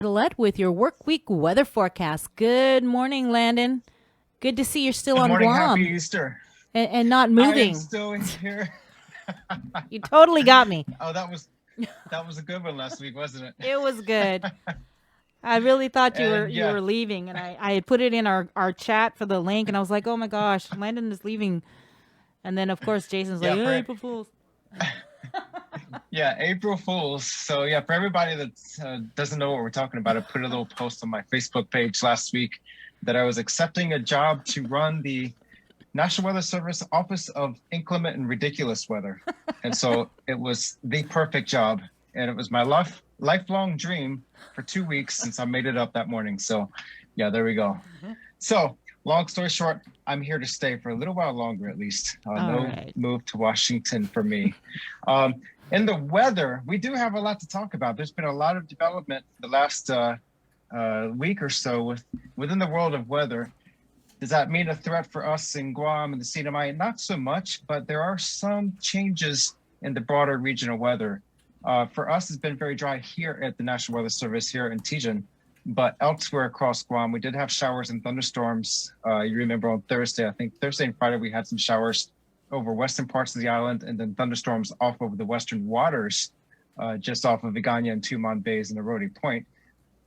Aydlett with your work week weather forecast. Good morning, Landon. Good to see you're still Good on morning. Happy Guam Easter. and not I am moving. still here. You totally got me. Oh, that was a good one last week, wasn't It was good. I really it? thought you were And you yeah, were leaving, and I had put it in our chat for the link, and I was like, oh my gosh, Landon is leaving. And then of course Jason's like, yeah, oh, for April Fools. yeah, April Fools. So yeah, for everybody that doesn't know what we're talking about, I put a little post on my Facebook page last week that I was accepting a job to run the National Weather Service Office of Inclement and Ridiculous Weather. And so it was the perfect job. And it was my lifelong dream for 2 weeks since I made it up that morning. So yeah, there we go. So long story short, I'm here to stay for a little while longer at least. All No right. move to Washington for me. Um, in the weather, we do have a lot to talk about. There's been a lot of development the last week or so within the world of weather. Does that mean a threat for us in Guam and the CNMI? Not so much, but there are some changes in the broader regional weather. For us, it's been very dry here at the National Weather Service here in Tijan, but elsewhere across Guam, we did have showers and thunderstorms. You remember on Thursday, I think Thursday and Friday, we had some showers over western parts of the island and then thunderstorms off over the western waters, just off of Vigania and Tumon Bays and Erode Point.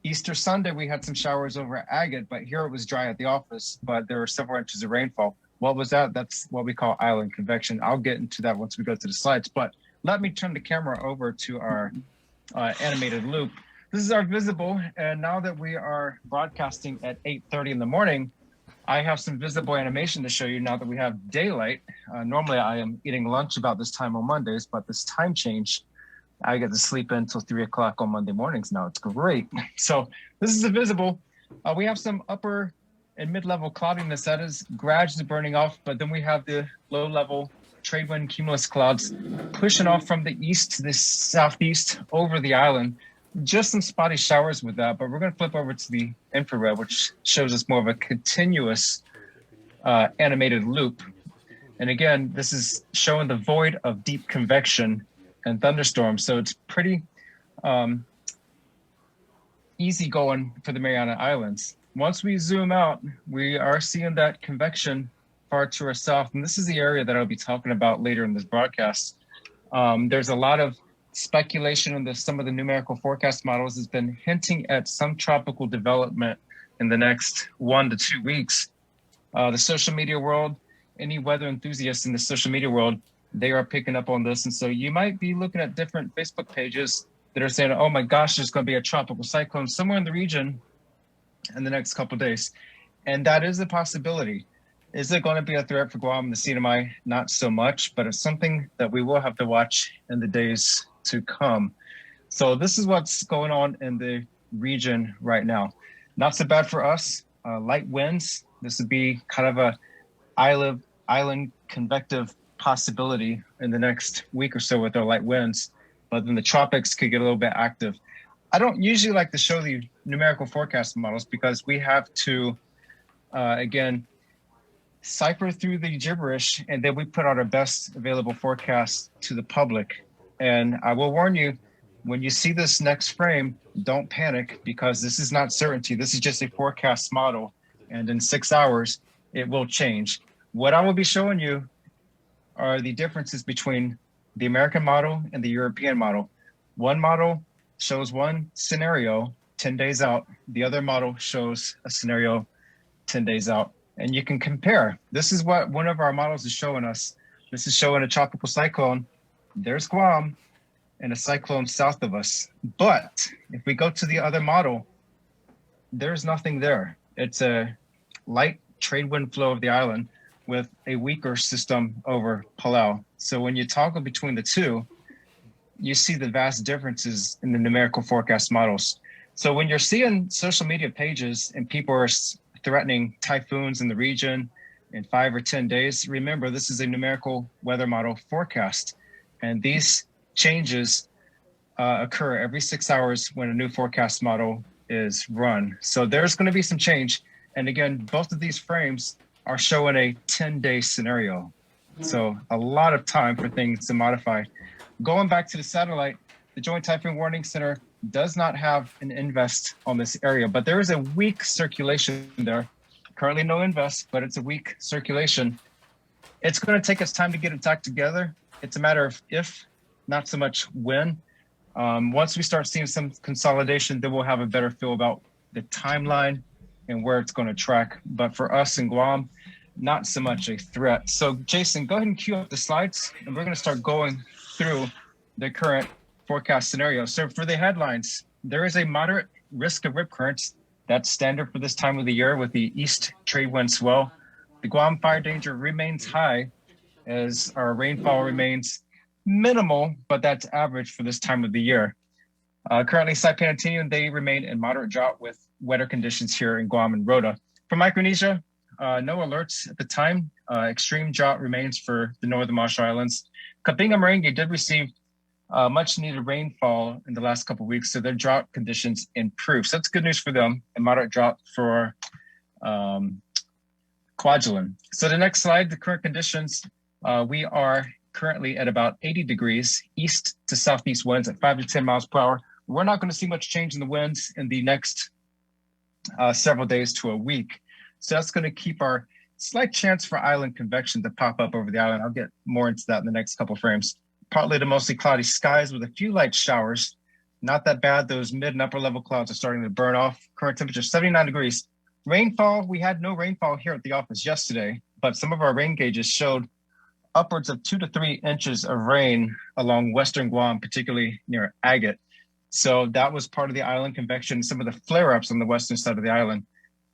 Easter Sunday, we had some showers over Agate, but here it was dry at the office, but there were several inches of rainfall. What was that? That's what we call island convection. I'll get into that once we go to the slides, but let me turn the camera over to our animated loop. This is our visible, and now that we are broadcasting at 8:30 in the morning, I have some visible animation to show you now that we have daylight. Normally, I am eating lunch about this time on Mondays, but this time change, I get to sleep until 3 o'clock on Monday mornings now. It's great. So this is a visible. We have some upper and mid-level cloudiness that is gradually burning off, but then we have the low-level trade wind cumulus clouds pushing off from the east to the southeast over the island. Just some spotty showers with that, but we're going to flip over to the infrared, which shows us more of a continuous animated loop. And again, this is showing the void of deep convection and thunderstorms. So it's pretty easy going for the Mariana Islands. Once we zoom out, we are seeing that convection far to our south. And this is the area that I'll be talking about later in this broadcast. There's a lot of speculation in some of the numerical forecast models has been hinting at some tropical development in the next 1 to 2 weeks. The social media world, any weather enthusiasts in the social media world, they are picking up on this. And so you might be looking at different Facebook pages that are saying, oh my gosh, there's going to be a tropical cyclone somewhere in the region in the next couple of days. And that is a possibility. Is it going to be a threat for Guam and the CNMI? Not so much, but it's something that we will have to watch in the days to come. So this is what's going on in the region right now. Not so bad for us. Light winds. This would be kind of a island convective possibility in the next week or so with our light winds, but then the tropics could get a little bit active. I don't usually like to show the numerical forecast models because we have to, again, cipher through the gibberish and then we put out our best available forecast to the public. And I will warn you, when you see this next frame, don't panic because this is not certainty. This is just a forecast model. And in 6 hours, it will change. What I will be showing you are the differences between the American model and the European model. One model shows one scenario 10 days out. The other model shows a scenario 10 days out. And you can compare. This is what one of our models is showing us. This is showing a tropical cyclone. There's Guam and a cyclone south of us. But if we go to the other model, there's nothing there. It's a light trade wind flow of the island with a weaker system over Palau. So when you toggle between the two, you see the vast differences in the numerical forecast models. So when you're seeing social media pages and people are threatening typhoons in the region in 5 or 10 days, remember this is a numerical weather model forecast. And these changes occur every 6 hours when a new forecast model is run. So there's going to be some change. And again, both of these frames are showing a 10-day scenario. So a lot of time for things to modify. Going back to the satellite, the Joint Typhoon Warning Center does not have an invest on this area, but there is a weak circulation there. Currently no invest, but it's a weak circulation. It's going to take us time to get it back together. It's a matter of if, not so much when. Once we start seeing some consolidation, then we'll have a better feel about the timeline and where it's going to track. But for us in Guam, not so much a threat. So Jason, go ahead and cue up the slides, and we're going to start going through the current forecast scenario. So for the headlines, there is a moderate risk of rip currents. That's standard for this time of the year with the east trade wind swell. The Guam fire danger remains high as our rainfall remains minimal, but that's average for this time of the year. Currently, Saipan and Tinian, they remain in moderate drought with wetter conditions here in Guam and Rota. For Micronesia, no alerts at the time. Extreme drought remains for the Northern Marshall Islands. Kapinga Maringi did receive much needed rainfall in the last couple of weeks, so their drought conditions improved. So that's good news for them, and moderate drought for Kwajalein. So the next slide, the current conditions, we are currently at about 80 degrees, east to southeast winds at 5 to 10 miles per hour. We're not going to see much change in the winds in the next several days to a week. So that's going to keep our slight chance for island convection to pop up over the island. I'll get more into that in the next couple of frames. Partly to mostly cloudy skies with a few light showers. Not that bad. Those mid and upper level clouds are starting to burn off. Current temperature 79 degrees. Rainfall, we had no rainfall here at the office yesterday, but some of our rain gauges showed upwards of 2 to 3 inches of rain along western Guam, particularly near Agate. So that was part of the island convection, some of the flare-ups on the western side of the island.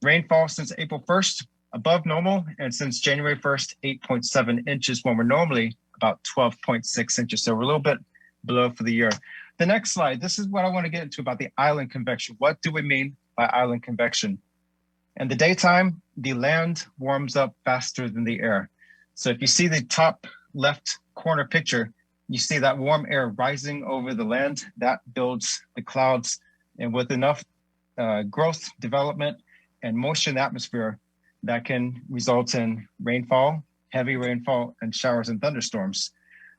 Rainfall since April 1st, above normal, and since January 1st, 8.7 inches when we're normally about 12.6 inches. So we're a little bit below for the year. The next slide, this is what I want to get into about the island convection. What do we mean by island convection? In the daytime, the land warms up faster than the air. So if you see the top left corner picture, you see that warm air rising over the land. That builds the clouds. And with enough growth, development, and moisture in the atmosphere, that can result in rainfall, heavy rainfall, and showers and thunderstorms.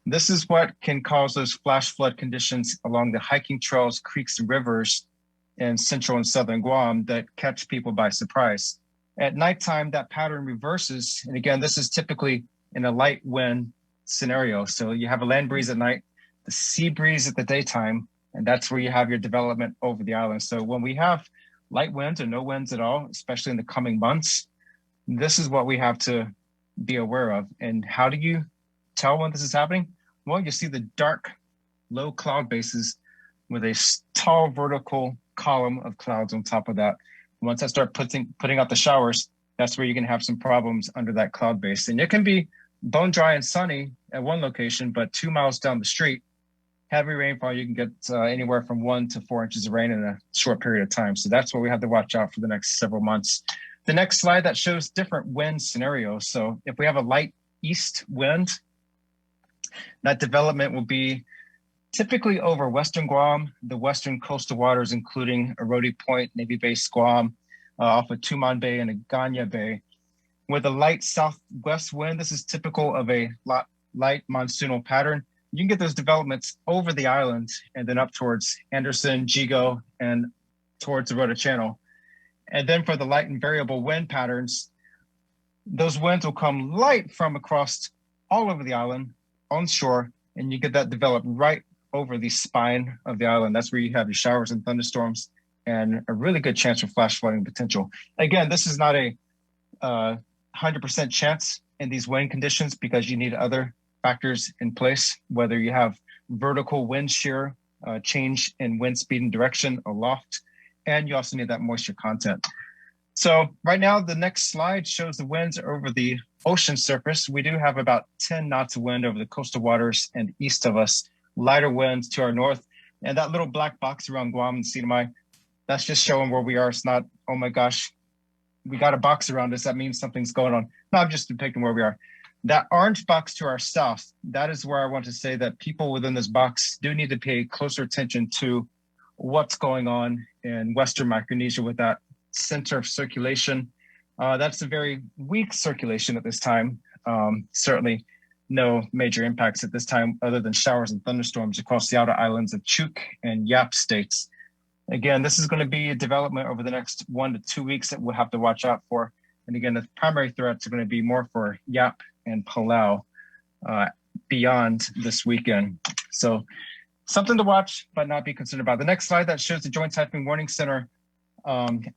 This is what can cause those flash flood conditions along the hiking trails, creeks, and rivers in central and southern Guam that catch people by surprise. At nighttime, that pattern reverses. And again, this is typically in a light wind scenario. So you have a land breeze at night, the sea breeze at the daytime, and that's where you have your development over the island. So when we have light winds or no winds at all, especially in the coming months, this is what we have to be aware of. And how do you tell when this is happening? Well, you see the dark, low cloud bases with a tall vertical column of clouds on top of that. Once I start putting out the showers, that's where you can have some problems under that cloud base. And it can be bone dry and sunny at one location, but 2 miles down the street, heavy rainfall, you can get anywhere from 1 to 4 inches of rain in a short period of time. So that's what we have to watch out for the next several months. The next slide that shows different wind scenarios. So if we have a light east wind, that development will be typically over western Guam, the western coastal waters, including Aroti Point, Navy Base Guam, off of Tuman Bay and Agana Bay. With a light southwest wind, this is typical of a light monsoonal pattern. You can get those developments over the island and then up towards Anderson, Jigo, and towards the Rota Channel. And then for the light and variable wind patterns, those winds will come light from across all over the island, onshore, and you get that developed right over the spine of the island. That's where you have your showers and thunderstorms and a really good chance for flash flooding potential. Again, this is not a 100% chance in these wind conditions because you need other factors in place, whether you have vertical wind shear, change in wind speed and direction aloft, and you also need that moisture content. So right now, the next slide shows the winds over the ocean surface. We do have about 10 knots of wind over the coastal waters and east of us, lighter winds to our north. And that little black box around Guam and Sinai, that's just showing where we are. It's not, oh my gosh, we got a box around us. That means something's going on. No, I'm just depicting where we are. That orange box to our south, that is where I want to say that people within this box do need to pay closer attention to what's going on in Western Micronesia with that center of circulation. That's a very weak circulation at this time. Certainly no major impacts at this time other than showers and thunderstorms across the outer islands of Chuuk and Yap states. Again, this is going to be a development over the next 1 to 2 weeks that we'll have to watch out for. And again, the primary threats are going to be more for Yap and Palau beyond this weekend. So something to watch, but not be concerned about. The next slide that shows the Joint Typhoon Warning Center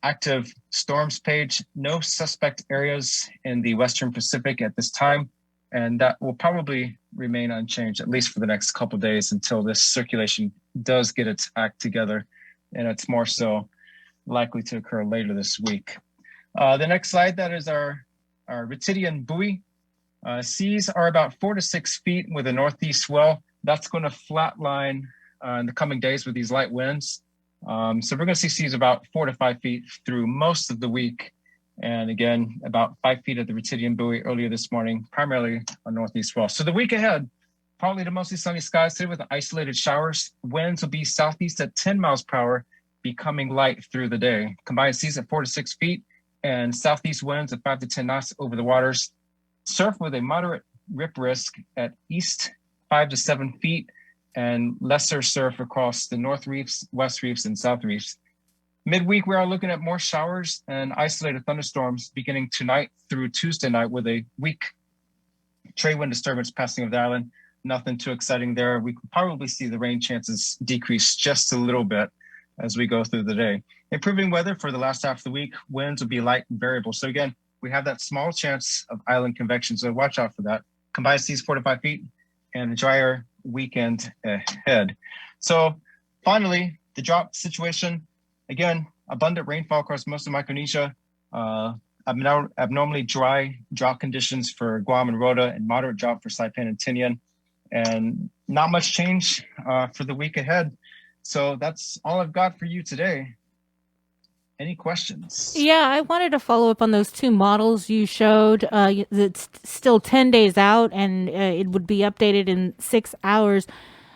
active storms page. No suspect areas in the Western Pacific at this time. And that will probably remain unchanged, at least for the next couple of days until this circulation does get its act together. And it's more so likely to occur later this week. The next slide, that is our Ritidian buoy. Seas are about 4 to 6 feet with a northeast swell. That's going to flatline in the coming days with these light winds. So we're going to see seas about 4 to 5 feet through most of the week. And again, about 5 feet at the Ritidian buoy earlier this morning, primarily on northeast swell. So the week ahead, partly to mostly sunny skies today with isolated showers. Winds will be southeast at 10 miles per hour, becoming light through the day. Combined seas at 4 to 6 feet and southeast winds at 5 to 10 knots over the waters. Surf with a moderate rip risk at east 5 to 7 feet and lesser surf across the north reefs, west reefs, and south reefs. Midweek, we are looking at more showers and isolated thunderstorms beginning tonight through Tuesday night with a weak trade wind disturbance passing over the island. Nothing too exciting there. We could probably see the rain chances decrease just a little bit as we go through the day. Improving weather for the last half of the week. Winds will be light and variable. So again, we have that small chance of island convection. So watch out for that. Combined seas 4 to 5 feet and a drier weekend ahead. So finally, the drought situation. Again, abundant rainfall across most of Micronesia. Abnormally dry drought conditions for Guam and Rota, and moderate drought for Saipan and Tinian. And not much change for the week ahead. So that's all I've got for you today. Any questions? Yeah, I wanted to follow up on those two models you showed. It's still 10 days out, and it would be updated in 6 hours.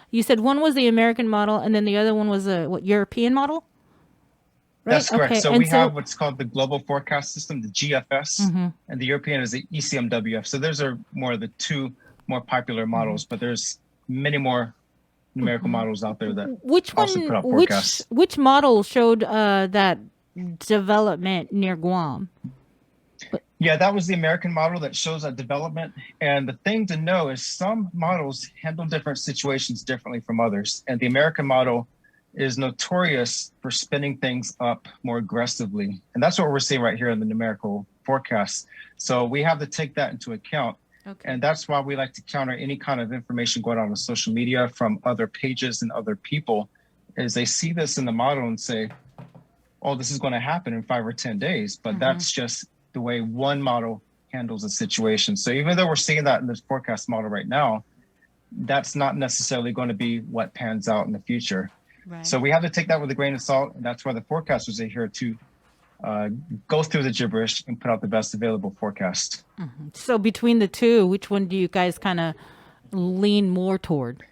You said one was the American model, and then the other one was a European model? Right? That's correct. Okay. So we have what's called the Global Forecast System, the GFS, and the European is the ECMWF. So those are more of the two more popular models, but there's many more numerical models out there that also put out forecasts. Which model showed that development near Guam? Yeah, that was the American model that shows that development. And the thing to know is some models handle different situations differently from others. And the American model is notorious for spinning things up more aggressively. And that's what we're seeing right here in the numerical forecast. So we have to take that into account. Okay. And that's why we like to counter any kind of information going on social media from other pages and other people, is they see this in the model and say, oh, this is going to happen in 5 or 10 days. But that's just the way one model handles a situation. So even though we're seeing that in this forecast model right now, that's not necessarily going to be what pans out in the future. Right. So we have to take that with a grain of salt. And that's why the forecasters are here to go through the gibberish and put out the best available forecast. So between the two, which one do you guys kind of lean more toward?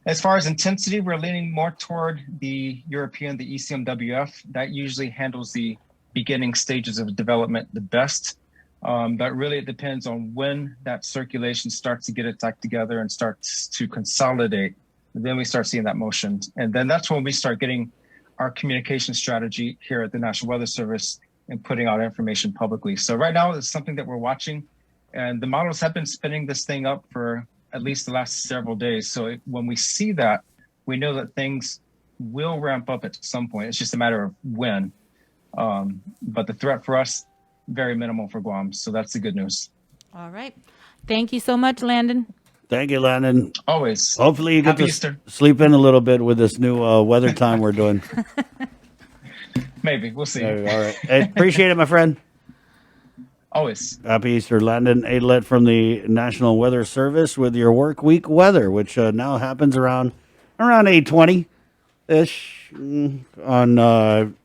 As far as intensity, we're leaning more toward the European, the ECMWF. That usually handles the beginning stages of development the best. But really, it depends on when that circulation starts to get its act together and starts to consolidate. And then we start seeing that motion. And then that's when we start getting our communication strategy here at the National Weather Service and putting out information publicly. So right now, it's something that we're watching. And the models have been spinning this thing up for at least the last several days. So when we see that, we know that things will ramp up at some point. It's just a matter of when. But the threat for us, very minimal for Guam. So that's the good news. All right. Thank you so much, Landon. Thank you, Landon. Always. Hopefully you get Happy to Easter. Sleep in a little bit with this new weather time we're doing. Maybe. We'll see. All right. Hey, appreciate it, my friend. Always. Happy Easter. Landon Aydlett from the National Weather Service with your work week weather, which now happens around 8:20-ish on